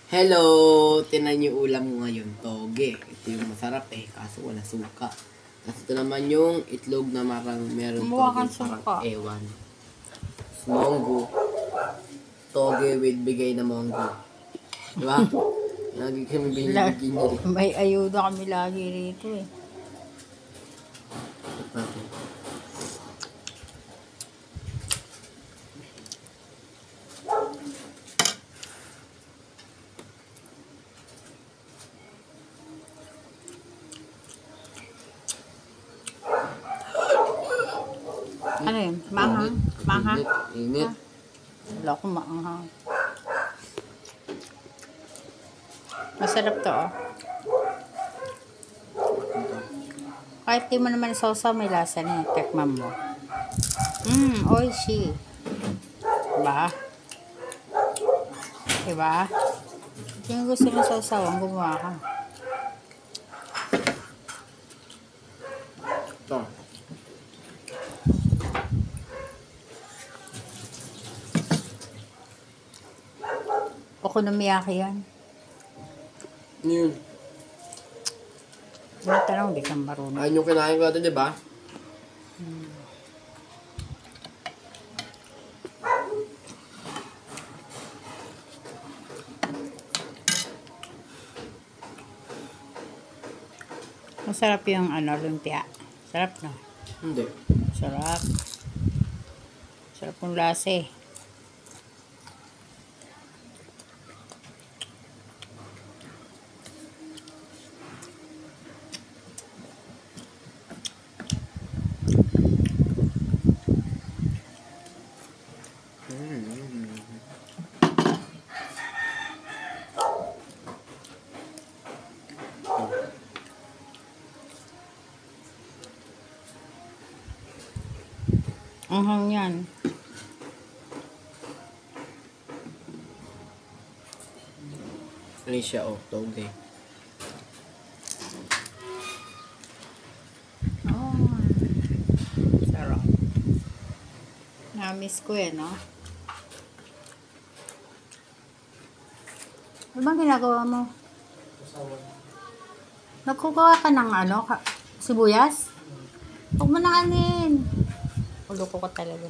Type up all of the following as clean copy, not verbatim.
Hello! Tinan yung ulam mo ngayon, toge. Ito yung masarap kaso wala suka. Tapos ito naman yung itlog na meron Mukha toge, kang suka. parang ewan. Monggo. Toge with bigay na monggo. Diba? Lagi kami binibigyan niya rin. May ayuda kami lagi rito eh. Ano yun? Manghang? Manghang? Init. Wala ko maanghang. Masarap to oh. Kahit di mo naman sausaw, may lasa na yun. Tekman mo. Oishi. Diba? Diba? Yung gusto mo sausawan, gumawa ka. Ito. Okonomiyaki yan. Ano yun? Ano tanong, di kang marunong. Ayun yung kinain ko natin, diba? Masarap yung lumpia. Sarap na. Hindi. Sarap. Sarap yung lasa eh. Anghang yan. Ano siya, toge. Oh. Sarap. Na-miss ko eh, no? Ano bang ginagawa mo? Nagkukuha ka ng sibuyas? Huwag mo na kanin. Ulo ko talaga.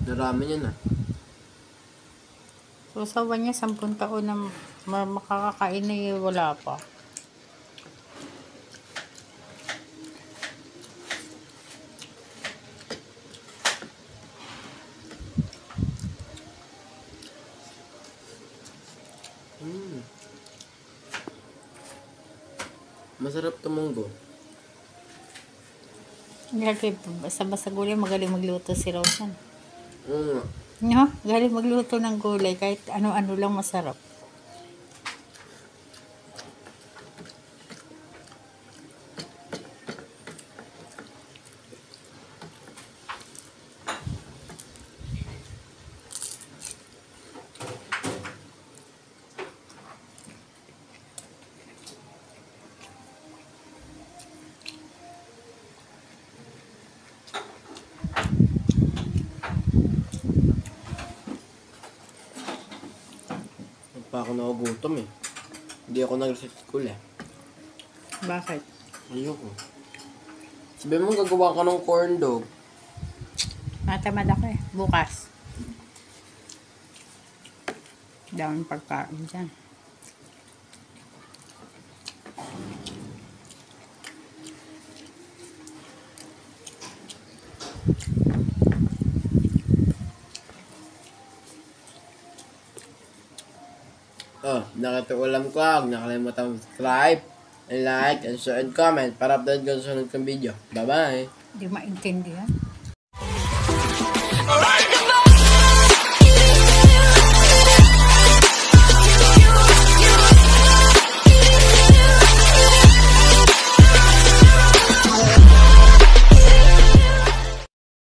Narami yan So, sawa niya, 10 taon na makakakain na wala pa. Masarap to monggo. Basta gulay, magaling magluto si Rosan. Oo nga. No? Galing magluto ng gulay, kahit ano-ano lang masarap. Pa ako nagugutom Hindi ako nag-reset school Bakit? Ayoko. Sabi mo gagawa ka ng corn dog. Matamad ako eh. Bukas. Daming pagkain dyan. Nakatuulam ko. Huwag nakalimutan subscribe, and like, and share, and comment para update ko sa sunod kong video. Bye-bye! Hindi maintindihan.